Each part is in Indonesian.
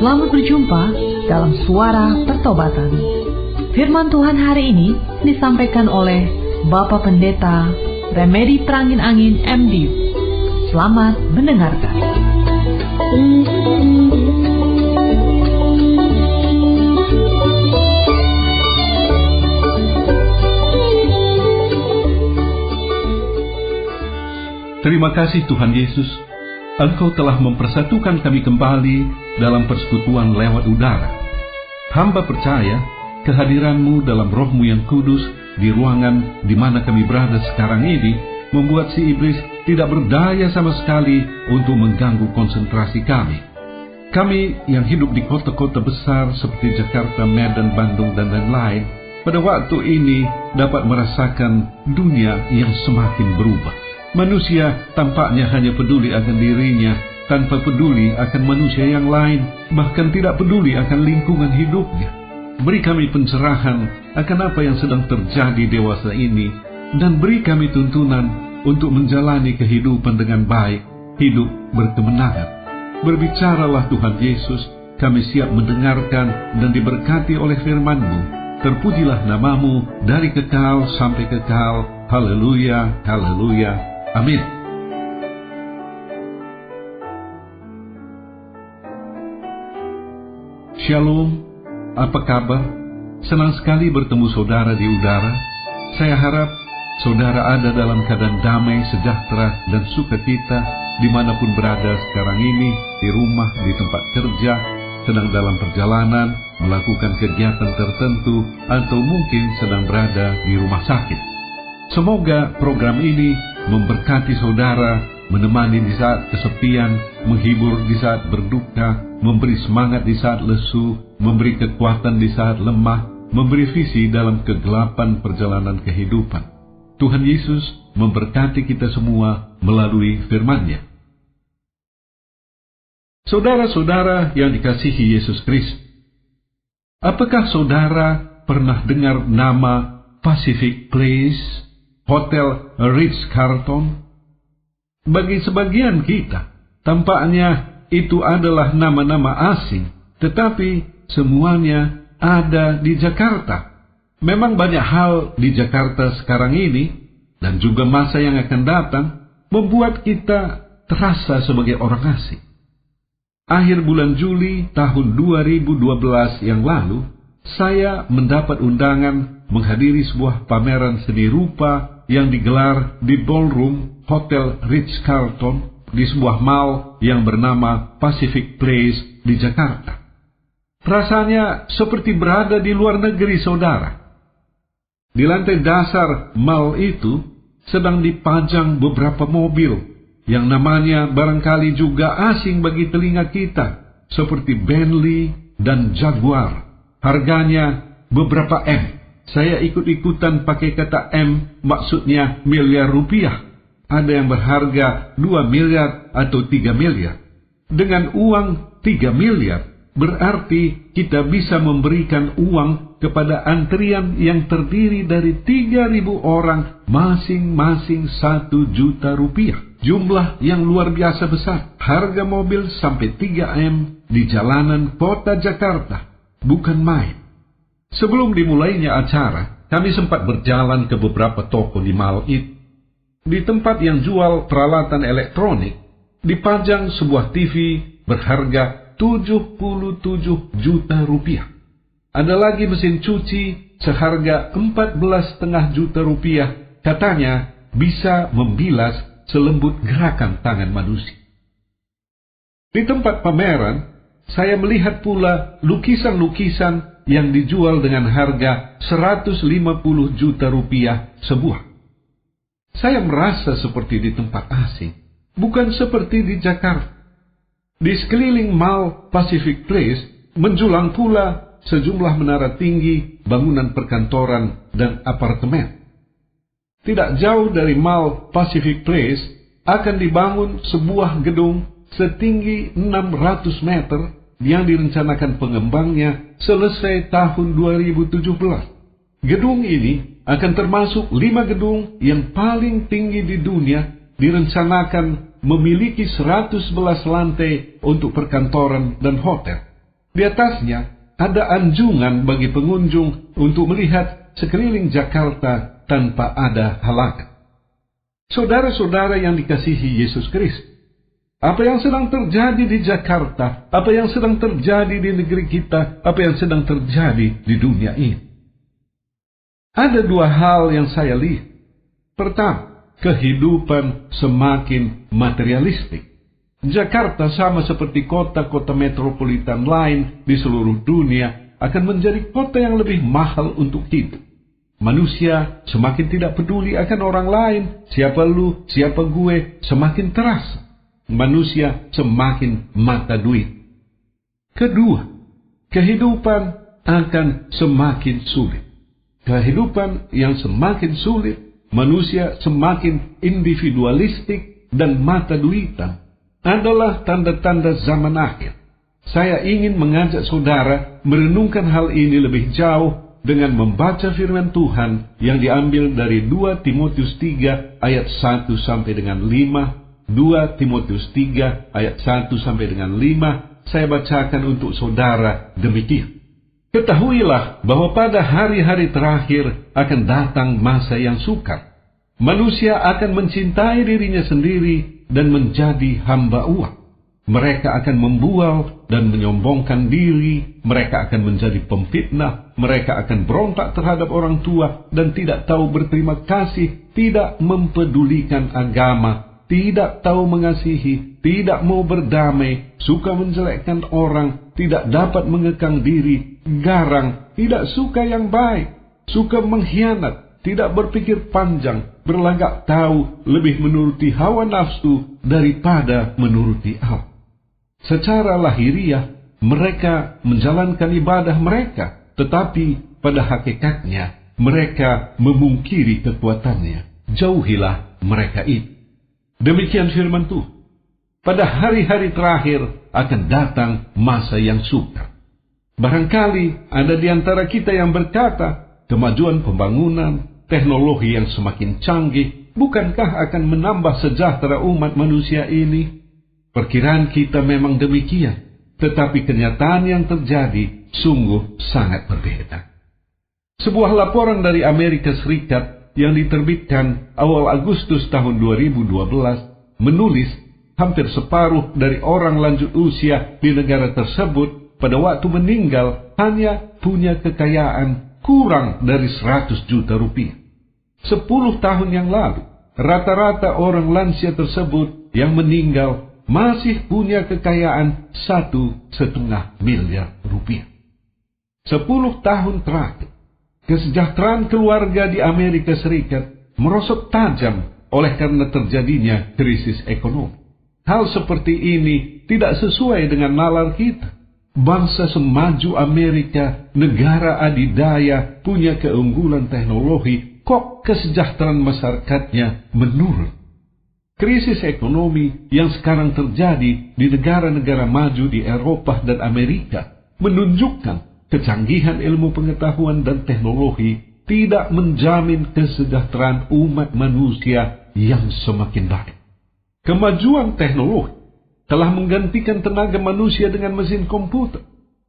Selamat berjumpa dalam Suara Pertobatan. Firman Tuhan hari ini disampaikan oleh Bapak Pendeta Remedi Perangin-Angin MD. Selamat mendengarkan. Terima kasih Tuhan Yesus, Engkau telah mempersatukan kami kembali dalam persekutuan lewat udara. Hamba percaya kehadiran-Mu dalam Roh-Mu yang kudus di ruangan di mana kami berada sekarang ini membuat si iblis tidak berdaya sama sekali untuk mengganggu konsentrasi kami. Kami yang hidup di kota-kota besar seperti Jakarta, Medan, Bandung, dan lain-lain, pada waktu ini dapat merasakan dunia yang semakin berubah. Manusia tampaknya hanya peduli akan dirinya, tanpa peduli akan manusia yang lain, bahkan tidak peduli akan lingkungan hidupnya. Beri kami pencerahan akan apa yang sedang terjadi dewasa ini, dan beri kami tuntunan untuk menjalani kehidupan dengan baik, hidup berkemenangan. Berbicaralah Tuhan Yesus, kami siap mendengarkan dan diberkati oleh firman-Mu. Terpujilah nama-Mu dari kekal sampai kekal. Haleluya, haleluya. Amin. Shalom, apa kabar? Senang sekali bertemu saudara di udara. Saya harap saudara ada dalam keadaan damai, sejahtera, dan sukacita dimanapun berada sekarang ini, di rumah, di tempat kerja, sedang dalam perjalanan, melakukan kegiatan tertentu, atau mungkin sedang berada di rumah sakit. Semoga program ini memberkati saudara, menemani di saat kesepian, menghibur di saat berduka, memberi semangat di saat lesu, memberi kekuatan di saat lemah, memberi visi dalam kegelapan perjalanan kehidupan. Tuhan Yesus memberkati kita semua melalui firman-Nya. Saudara-saudara yang dikasihi Yesus Kristus, apakah saudara pernah dengar nama Pacific Place, Hotel Ritz-Carlton? Bagi sebagian kita, tampaknya itu adalah nama-nama asing, tetapi semuanya ada di Jakarta. Memang banyak hal di Jakarta sekarang ini, dan juga masa yang akan datang, membuat kita terasa sebagai orang asing. Akhir bulan Juli tahun 2012 yang lalu, saya mendapat undangan menghadiri sebuah pameran seni rupa yang digelar di ballroom Hotel Ritz-Carlton di sebuah mall yang bernama Pacific Place di Jakarta. Rasanya seperti berada di luar negeri, saudara. Di lantai dasar mall itu sedang dipajang beberapa mobil yang namanya barangkali juga asing bagi telinga kita, seperti Bentley dan Jaguar. Harganya beberapa M. Saya ikut-ikutan pakai kata M, maksudnya miliar rupiah. Ada yang berharga 2 miliar atau 3 miliar. Dengan uang 3 miliar, berarti kita bisa memberikan uang kepada antrian yang terdiri dari 3.000 orang, masing-masing 1 juta rupiah. Jumlah yang luar biasa besar. Harga mobil sampai 3M di jalanan kota Jakarta. Bukan main. Sebelum dimulainya acara, kami sempat berjalan ke beberapa toko di mall itu. Di tempat yang jual peralatan elektronik, dipajang sebuah TV berharga 77 juta rupiah. Ada lagi mesin cuci seharga 14,5 juta rupiah, katanya bisa membilas selembut gerakan tangan manusia. Di tempat pameran, saya melihat pula lukisan-lukisan yang dijual dengan harga 150 juta rupiah sebuah. Saya merasa seperti di tempat asing, bukan seperti di Jakarta. Di sekeliling mall Pacific Place menjulang pula sejumlah menara tinggi, bangunan perkantoran, dan apartemen. Tidak jauh dari mall Pacific Place akan dibangun sebuah gedung setinggi 600 meter yang direncanakan pengembangnya selesai tahun 2017. Gedung ini akan termasuk 5 gedung yang paling tinggi di dunia, direncanakan memiliki 111 lantai untuk perkantoran dan hotel. Di atasnya ada anjungan bagi pengunjung untuk melihat sekeliling Jakarta tanpa ada halangan. Saudara-saudara yang dikasihi Yesus Kristus, apa yang sedang terjadi di Jakarta, apa yang sedang terjadi di negeri kita, apa yang sedang terjadi di dunia ini. Ada dua hal yang saya lihat. Pertama, kehidupan semakin materialistik. Jakarta sama seperti kota-kota metropolitan lain di seluruh dunia akan menjadi kota yang lebih mahal untuk hidup. Manusia semakin tidak peduli akan orang lain, siapa lu, siapa gue, semakin terasa. Manusia semakin mata duit. Kedua, kehidupan akan semakin sulit. Kehidupan yang semakin sulit, manusia semakin individualistik dan mata duitan, adalah tanda-tanda zaman akhir. Saya ingin mengajak saudara merenungkan hal ini lebih jauh dengan membaca firman Tuhan yang diambil dari 2 Timotius 3 ayat 1 sampai dengan 5. 2 Timotius 3 ayat 1 sampai dengan 5. Saya bacakan untuk saudara demikian. Ketahuilah bahwa pada hari-hari terakhir akan datang masa yang sukar. Manusia akan mencintai dirinya sendiri dan menjadi hamba uang. Mereka akan membual dan menyombongkan diri. Mereka akan menjadi pemfitnah. Mereka akan berontak terhadap orang tua dan tidak tahu berterima kasih, tidak mempedulikan agama, tidak tahu mengasihi, tidak mau berdamai, suka menjelekkan orang, tidak dapat mengekang diri, garang, tidak suka yang baik, suka mengkhianat, tidak berpikir panjang, berlagak tahu, lebih menuruti hawa nafsu daripada menuruti Allah. Secara lahiriah, mereka menjalankan ibadah mereka, tetapi pada hakikatnya mereka memungkiri kekuatannya. Jauhilah mereka itu. Demikian firman Tuhan. Pada hari-hari terakhir akan datang masa yang sukar. Barangkali ada di antara kita yang berkata, kemajuan pembangunan, teknologi yang semakin canggih, bukankah akan menambah sejahtera umat manusia ini? Perkiraan kita memang demikian, tetapi kenyataan yang terjadi sungguh sangat berbeda. Sebuah laporan dari Amerika Serikat yang diterbitkan awal Agustus tahun 2012 menulis hampir separuh dari orang lanjut usia di negara tersebut pada waktu meninggal hanya punya kekayaan kurang dari 100 juta rupiah. 10 tahun yang lalu, rata-rata orang lansia tersebut yang meninggal masih punya kekayaan 1,5 miliar rupiah. 10 tahun terakhir, kesejahteraan keluarga di Amerika Serikat merosot tajam oleh karena terjadinya krisis ekonomi. Hal seperti ini tidak sesuai dengan nalar kita. Bangsa semaju Amerika, negara adidaya, punya keunggulan teknologi, kok kesejahteraan masyarakatnya menurun. Krisis ekonomi yang sekarang terjadi di negara-negara maju di Eropa dan Amerika menunjukkan kecanggihan ilmu pengetahuan dan teknologi tidak menjamin kesejahteraan umat manusia yang semakin baik. Kemajuan teknologi telah menggantikan tenaga manusia dengan mesin komputer.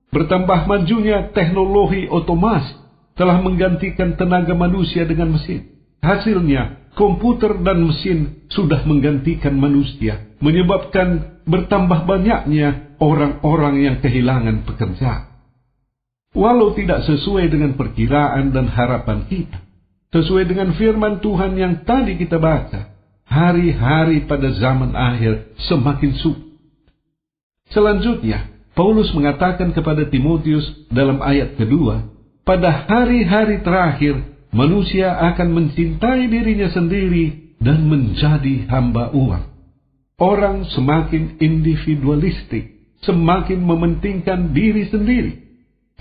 Bertambah majunya teknologi otomasi telah menggantikan tenaga manusia dengan mesin. Hasilnya, komputer dan mesin sudah menggantikan manusia, menyebabkan bertambah banyaknya orang-orang yang kehilangan pekerjaan. Walau tidak sesuai dengan perkiraan dan harapan kita, sesuai dengan firman Tuhan yang tadi kita baca, hari-hari pada zaman akhir semakin sulit. Selanjutnya, Paulus mengatakan kepada Timotius dalam ayat kedua, pada hari-hari terakhir, manusia akan mencintai dirinya sendiri dan menjadi hamba uang. Orang semakin individualistik, semakin mementingkan diri sendiri.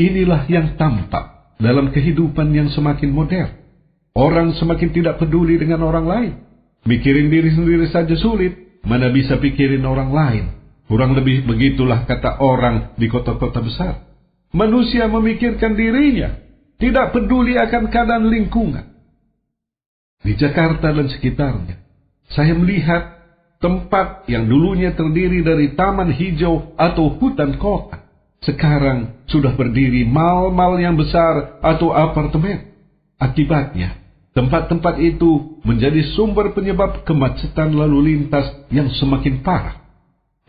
Inilah yang tampak dalam kehidupan yang semakin modern. Orang semakin tidak peduli dengan orang lain. Mikirin diri sendiri saja sulit, mana bisa pikirin orang lain. Kurang lebih begitulah kata orang di kota-kota besar. Manusia memikirkan dirinya, tidak peduli akan keadaan lingkungan. Di Jakarta dan sekitarnya, saya melihat tempat yang dulunya terdiri dari taman hijau atau hutan kota, Sekarang sudah berdiri mal-mal yang besar atau apartemen. Akibatnya, tempat-tempat itu menjadi sumber penyebab kemacetan lalu lintas yang semakin parah.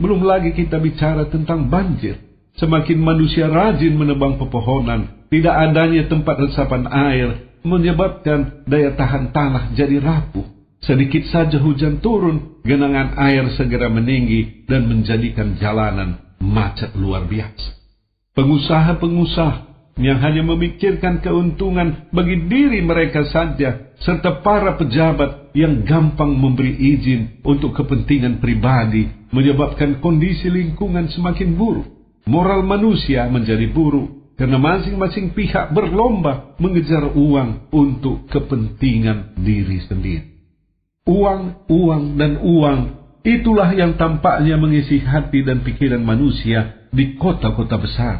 Belum lagi kita bicara tentang banjir. Semakin manusia rajin menebang pepohonan, tidak adanya tempat resapan air menyebabkan daya tahan tanah jadi rapuh. Sedikit saja hujan turun, genangan air segera meninggi dan menjadikan jalanan macet luar biasa. Pengusaha-pengusaha yang hanya memikirkan keuntungan bagi diri mereka saja, serta para pejabat yang gampang memberi izin untuk kepentingan pribadi, menyebabkan kondisi lingkungan semakin buruk. Moral manusia menjadi buruk karena masing-masing pihak berlomba mengejar uang untuk kepentingan diri sendiri. Uang, uang, dan uang, itulah yang tampaknya mengisi hati dan pikiran manusia di kota-kota besar.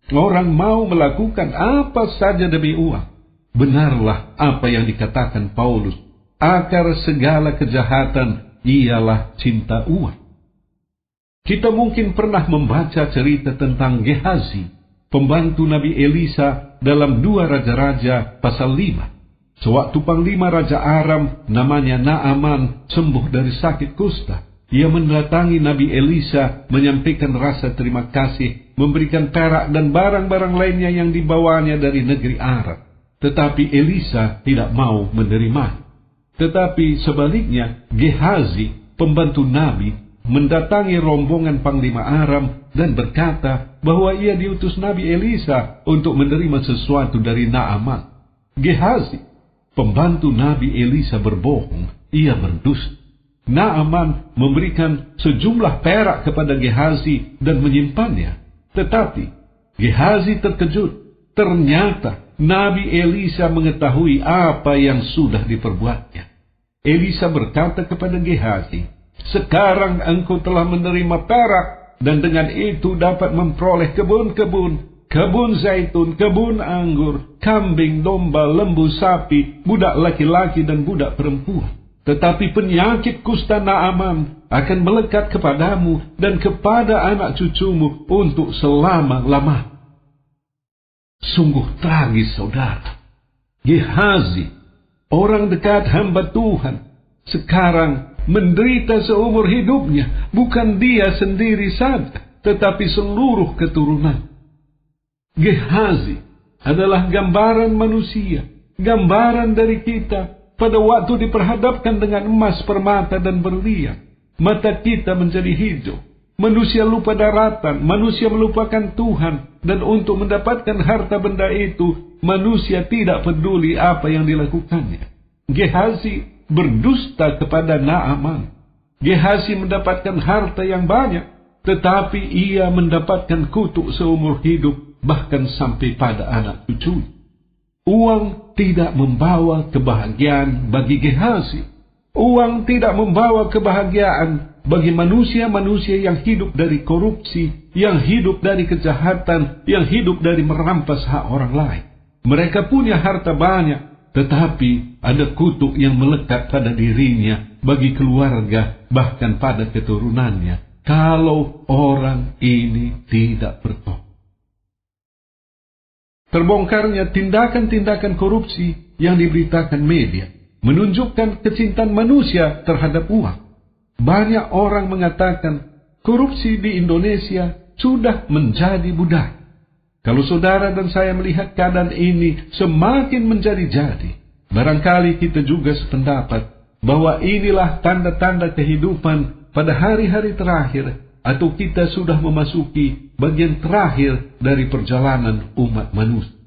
Orang mau melakukan apa saja demi uang. Benarlah apa yang dikatakan Paulus, akar segala kejahatan ialah cinta uang. Kita mungkin pernah membaca cerita tentang Gehazi, pembantu Nabi Elisa dalam 2 Raja-Raja pasal 5. Sewaktu panglima Raja Aram namanya Naaman sembuh dari sakit kusta, ia mendatangi Nabi Elisa menyampaikan rasa terima kasih, memberikan perak dan barang-barang lainnya yang dibawanya dari negeri Arab. Tetapi Elisa tidak mau menerimanya. Tetapi sebaliknya, Gehazi, pembantu Nabi, mendatangi rombongan panglima Aram dan berkata bahwa ia diutus Nabi Elisa untuk menerima sesuatu dari Naaman. Gehazi, pembantu Nabi Elisa, berbohong, ia berdusta. Naaman memberikan sejumlah perak kepada Gehazi dan menyimpannya. Tetapi Gehazi terkejut. Ternyata Nabi Elisa mengetahui apa yang sudah diperbuatnya. Elisa berkata kepada Gehazi, "Sekarang engkau telah menerima perak, dan dengan itu dapat memperoleh kebun-kebun, kebun zaitun, kebun anggur, kambing, domba, lembu, sapi, budak laki-laki dan budak perempuan. Tetapi penyakit kusta Naaman akan melekat kepadamu dan kepada anak cucumu untuk selama-lamanya." Sungguh tragis, saudara. Gehazi, orang dekat hamba Tuhan, sekarang menderita seumur hidupnya, bukan dia sendiri saja, tetapi seluruh keturunan. Gehazi adalah gambaran manusia, gambaran dari kita pada waktu diperhadapkan dengan emas, permata, dan berlian. Mata kita menjadi hijau. Manusia lupa daratan, manusia melupakan Tuhan, dan untuk mendapatkan harta benda itu, manusia tidak peduli apa yang dilakukannya. Gehazi berdusta kepada Naaman. Gehazi mendapatkan harta yang banyak, tetapi ia mendapatkan kutuk seumur hidup, bahkan sampai pada anak cucu. Uang tidak membawa kebahagiaan bagi Gehazi. Uang tidak membawa kebahagiaan bagi manusia-manusia yang hidup dari korupsi, yang hidup dari kejahatan, yang hidup dari merampas hak orang lain. Mereka punya harta banyak, tetapi ada kutuk yang melekat pada dirinya, bagi keluarga, bahkan pada keturunannya, kalau orang ini tidak bertobat. Terbongkarnya tindakan-tindakan korupsi yang diberitakan media menunjukkan kecintaan manusia terhadap uang. Banyak orang mengatakan korupsi di Indonesia sudah menjadi budaya. Kalau saudara dan saya melihat keadaan ini semakin menjadi-jadi, barangkali kita juga sependapat bahwa inilah tanda-tanda kehidupan pada hari-hari terakhir, atau kita sudah memasuki bagian terakhir dari perjalanan umat manusia.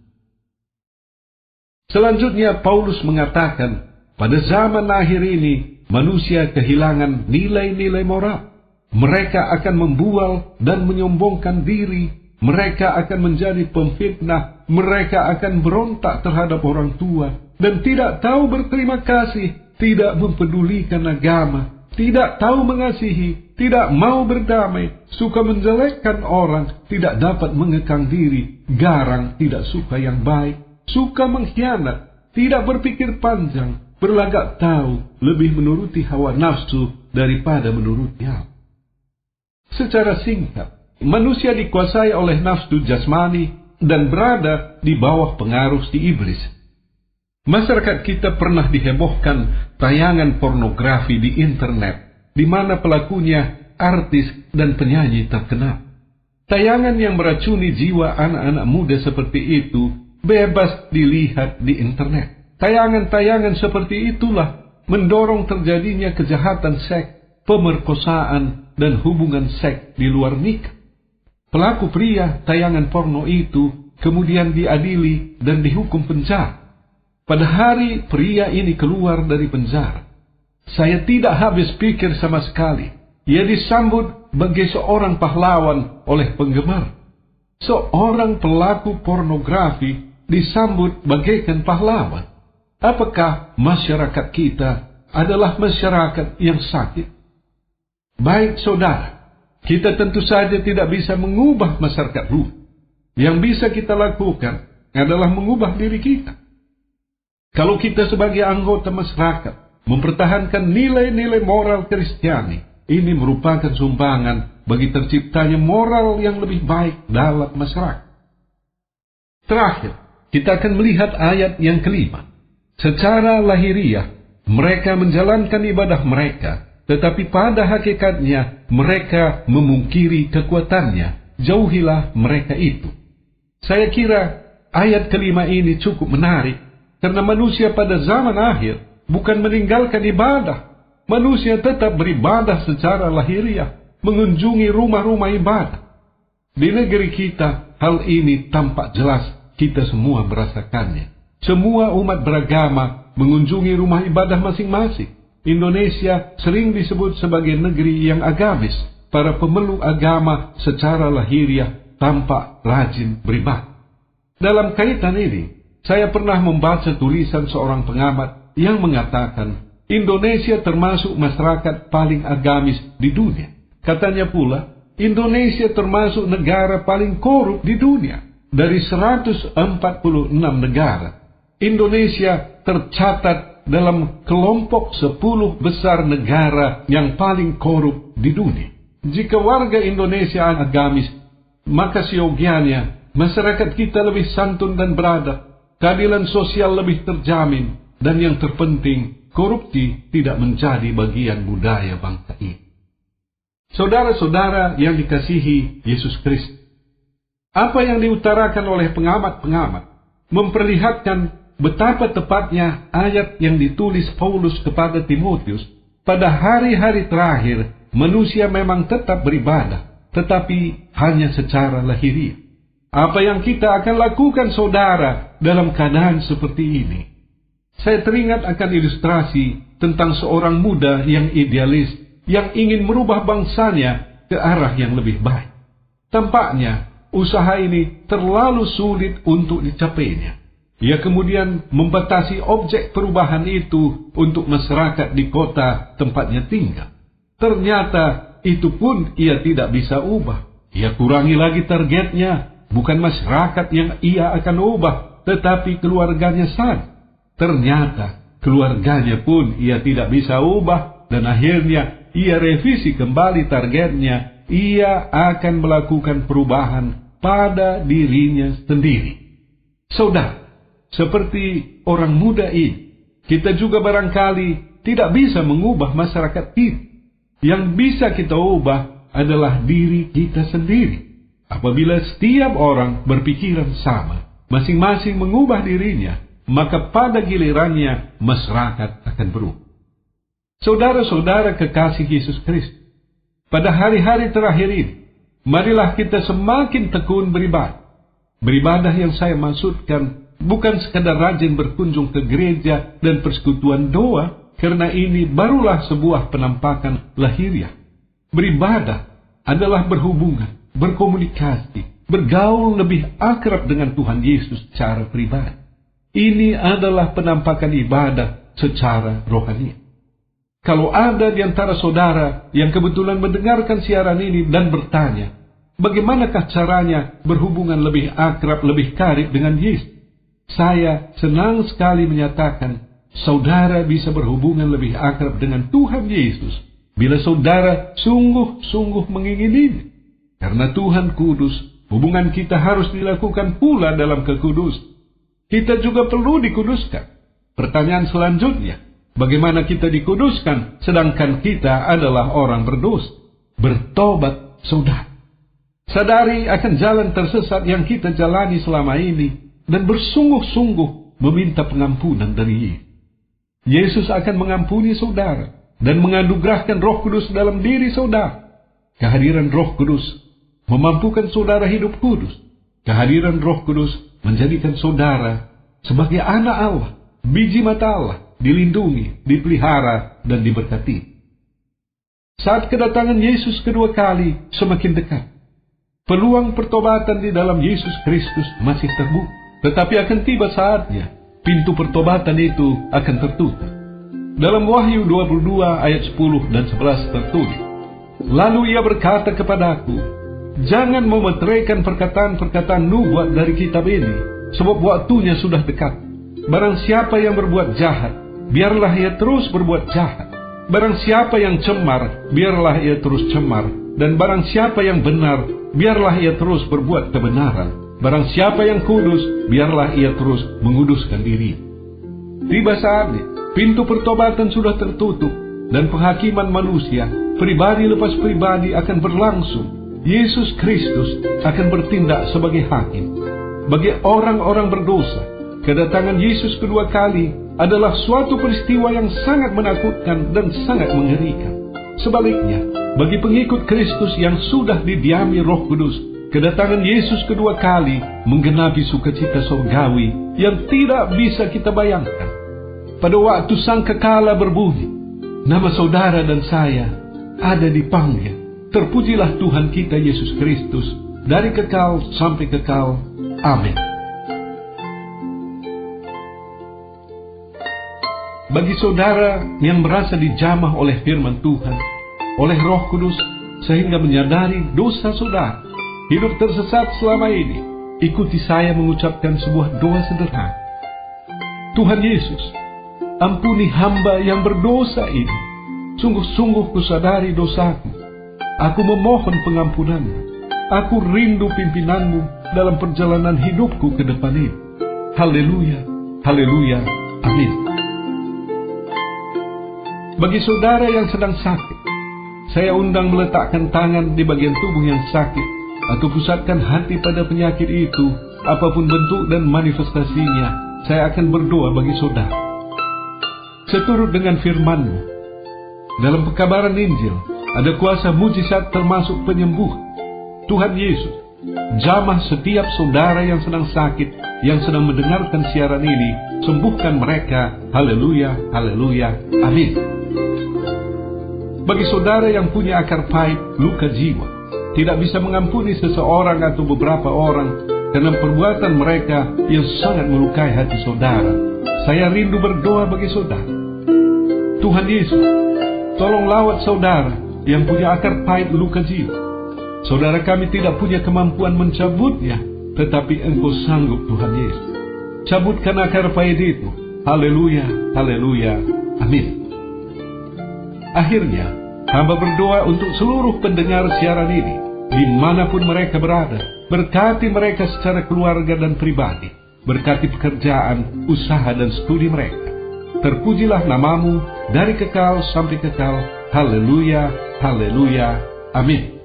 Selanjutnya Paulus mengatakan, pada zaman akhir ini manusia kehilangan nilai-nilai moral. Mereka akan membual dan menyombongkan diri. Mereka akan menjadi pemfitnah. Mereka akan berontak terhadap orang tua dan tidak tahu berterima kasih, tidak mempedulikan agama, tidak tahu mengasihi, tidak mau berdamai, suka menjelekkan orang, tidak dapat mengekang diri, garang, tidak suka yang baik, suka mengkhianat, tidak berpikir panjang, berlagak tahu, lebih menuruti hawa nafsu daripada menuruti Allah. Secara singkat, Manusia dikuasai oleh nafsu jasmani dan berada di bawah pengaruh si iblis. Masyarakat kita pernah dihebohkan tayangan pornografi di internet, di mana pelakunya artis dan penyanyi terkenal. Tayangan yang meracuni jiwa anak-anak muda seperti itu bebas dilihat di internet. Tayangan-tayangan seperti itulah mendorong terjadinya kejahatan seks, pemerkosaan, dan hubungan seks di luar nikah. Pelaku pria tayangan porno itu kemudian diadili dan dihukum penjara. Pada hari pria ini keluar dari penjara, saya tidak habis pikir sama sekali. Ia disambut sebagai seorang pahlawan oleh penggemar. Seorang pelaku pornografi disambut bagaikan pahlawan. Apakah masyarakat kita adalah masyarakat yang sakit? Baik saudara, kita tentu saja tidak bisa mengubah masyarakat ruh. Yang bisa kita lakukan adalah mengubah diri kita. Kalau kita sebagai anggota masyarakat mempertahankan nilai-nilai moral Kristiani, ini merupakan sumbangan bagi terciptanya moral yang lebih baik dalam masyarakat. Terakhir, kita akan melihat ayat yang kelima. Secara lahiriah, mereka menjalankan ibadah mereka, tetapi pada hakikatnya mereka memungkiri kekuatannya. Jauhilah mereka itu. Saya kira ayat kelima ini cukup menarik, karena manusia pada zaman akhir bukan meninggalkan ibadah. Manusia tetap beribadah secara lahiriah, mengunjungi rumah-rumah ibadah. Di negeri kita, hal ini tampak jelas, kita semua merasakannya. Semua umat beragama mengunjungi rumah ibadah masing-masing. Indonesia sering disebut sebagai negeri yang agamis. Para pemeluk agama secara lahiriah tampak rajin beribadah. Dalam kaitan ini, saya pernah membaca tulisan seorang pengamat yang mengatakan Indonesia termasuk masyarakat paling agamis di dunia. Katanya pula, Indonesia termasuk negara paling korup di dunia. Dari 146 negara, Indonesia tercatat dalam kelompok 10 besar negara yang paling korup di dunia. Jika warga Indonesia agamis, maka siogianya masyarakat kita lebih santun dan beradab, keadilan sosial lebih terjamin, dan yang terpenting, korupsi tidak menjadi bagian budaya bangsa ini. Saudara-saudara yang dikasihi Yesus Kristus, apa yang diutarakan oleh pengamat-pengamat memperlihatkan betapa tepatnya ayat yang ditulis Paulus kepada Timotius. Pada hari-hari terakhir, manusia memang tetap beribadah, tetapi hanya secara lahiriah. Apa yang kita akan lakukan, saudara, dalam keadaan seperti ini? Saya teringat akan ilustrasi tentang seorang muda yang idealis, yang ingin merubah bangsanya ke arah yang lebih baik. Tampaknya, usaha ini terlalu sulit untuk dicapainya. Ia kemudian membatasi objek perubahan itu untuk masyarakat di kota tempatnya tinggal. Ternyata itu pun ia tidak bisa ubah. Ia kurangi lagi targetnya. Bukan masyarakat yang ia akan ubah, tetapi keluarganya saja. Ternyata keluarganya pun ia tidak bisa ubah, dan akhirnya ia revisi kembali targetnya. Ia akan melakukan perubahan pada dirinya sendiri. Saudara, seperti orang muda ini, kita juga barangkali tidak bisa mengubah masyarakat kita. Yang bisa kita ubah adalah diri kita sendiri. Apabila setiap orang berpikiran sama, masing-masing mengubah dirinya, maka pada gilirannya masyarakat akan berubah. Saudara-saudara kekasih Yesus Kristus, pada hari-hari terakhir ini, marilah kita semakin tekun beribadah. Beribadah yang saya maksudkan bukan sekadar rajin berkunjung ke gereja dan persekutuan doa, karena ini barulah sebuah penampakan lahiriah. Beribadah adalah berhubungan, berkomunikasi, bergaul lebih akrab dengan Tuhan Yesus secara pribadi. Ini adalah penampakan ibadah secara rohani. Kalau ada di antara saudara yang kebetulan mendengarkan siaran ini dan bertanya, bagaimanakah caranya berhubungan lebih akrab, lebih karib dengan Yesus? Saya senang sekali menyatakan, saudara bisa berhubungan lebih akrab dengan Tuhan Yesus bila saudara sungguh-sungguh mengingini. Karena Tuhan kudus, hubungan kita harus dilakukan pula dalam kekudusan. Kita juga perlu dikuduskan. Pertanyaan selanjutnya, bagaimana kita dikuduskan sedangkan kita adalah orang berdosa? Bertobat, saudara. Sadari akan jalan tersesat yang kita jalani selama ini dan bersungguh-sungguh meminta pengampunan dari Yesus. Yesus akan mengampuni saudara dan menganugerahkan Roh Kudus dalam diri saudara. Kehadiran Roh Kudus memampukan saudara hidup kudus. Kehadiran Roh Kudus menjadikan saudara sebagai anak Allah, biji mata Allah, dilindungi, dipelihara, dan diberkati. Saat kedatangan Yesus kedua kali semakin dekat, peluang pertobatan di dalam Yesus Kristus masih terbuka. Tetapi akan tiba saatnya, pintu pertobatan itu akan tertutup. Dalam Wahyu 22 ayat 10 dan 11 tertulis, "Lalu ia berkata kepadaku, jangan memeteraikan perkataan-perkataan nubuat dari kitab ini, sebab waktunya sudah dekat. Barang siapa yang berbuat jahat, biarlah ia terus berbuat jahat. Barang siapa yang cemar, biarlah ia terus cemar. Dan barang siapa yang benar, biarlah ia terus berbuat kebenaran. Barang siapa yang kudus, biarlah ia terus menguduskan diri." Tiba saatnya, pintu pertobatan sudah tertutup, dan penghakiman manusia, pribadi lepas pribadi akan berlangsung. Yesus Kristus akan bertindak sebagai hakim. Bagi orang-orang berdosa, kedatangan Yesus kedua kali adalah suatu peristiwa yang sangat menakutkan dan sangat mengerikan. Sebaliknya, bagi pengikut Kristus yang sudah didiami Roh Kudus, kedatangan Yesus kedua kali menggenapi sukacita surgawi yang tidak bisa kita bayangkan. Pada waktu sangkakala berbunyi, nama saudara dan saya ada dipanggil. Terpujilah Tuhan kita Yesus Kristus dari kekal sampai kekal. Amin. Bagi saudara yang merasa dijamah oleh firman Tuhan, oleh Roh Kudus, sehingga menyadari dosa saudara, hidup tersesat selama ini, ikuti saya mengucapkan sebuah doa sederhana. Tuhan Yesus, ampuni hamba yang berdosa ini. Sungguh-sungguh kusadari dosaku. Aku memohon pengampunanmu. Aku rindu pimpinanmu dalam perjalanan hidupku ke depan ini. Haleluya, haleluya, amin. Bagi saudara yang sedang sakit, saya undang meletakkan tangan di bagian tubuh yang sakit, atau pusatkan hati pada penyakit itu, apapun bentuk dan manifestasinya. Saya akan berdoa bagi saudara. Seturut dengan firman-Mu, dalam pekabaran Injil, ada kuasa mujizat termasuk penyembuhan. Tuhan Yesus, jamah setiap saudara yang sedang sakit, yang sedang mendengarkan siaran ini, sembuhkan mereka. Haleluya, haleluya, amin. Bagi saudara yang punya akar pahit, luka jiwa, tidak bisa mengampuni seseorang atau beberapa orang karena perbuatan mereka yang sangat melukai hati saudara, saya rindu berdoa bagi saudara. Tuhan Yesus, tolong lawat saudara yang punya akar pahit luka jiwa. Saudara kami tidak punya kemampuan mencabutnya, tetapi Engkau sanggup Tuhan Yesus. Cabutkan akar pahit itu. Haleluya, haleluya, amin. Akhirnya, hamba berdoa untuk seluruh pendengar siaran ini, dimanapun mereka berada. Berkati mereka secara keluarga dan pribadi. Berkati pekerjaan, usaha, dan studi mereka. Terpujilah namamu dari kekal sampai kekal. Haleluya, haleluya, amin.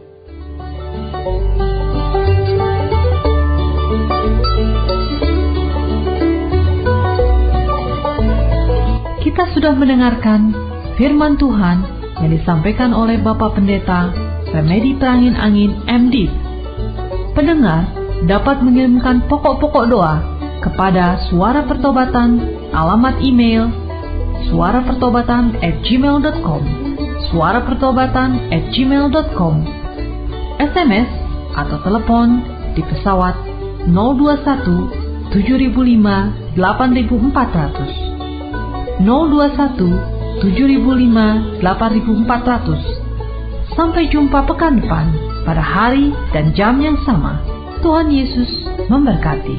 Kita sudah mendengarkan firman Tuhan yang disampaikan oleh Bapak Pendeta Remedi Prangin Angin MD. Pendengar dapat mengirimkan pokok-pokok doa kepada Suara Pertobatan, alamat email suarapertobatan@gmail.com, suarapertobatan@gmail.com, SMS atau telepon di pesawat 021 7005 8400, 021 7005 8400. Sampai jumpa pekan depan pada hari dan jam yang sama. Tuhan Yesus memberkati.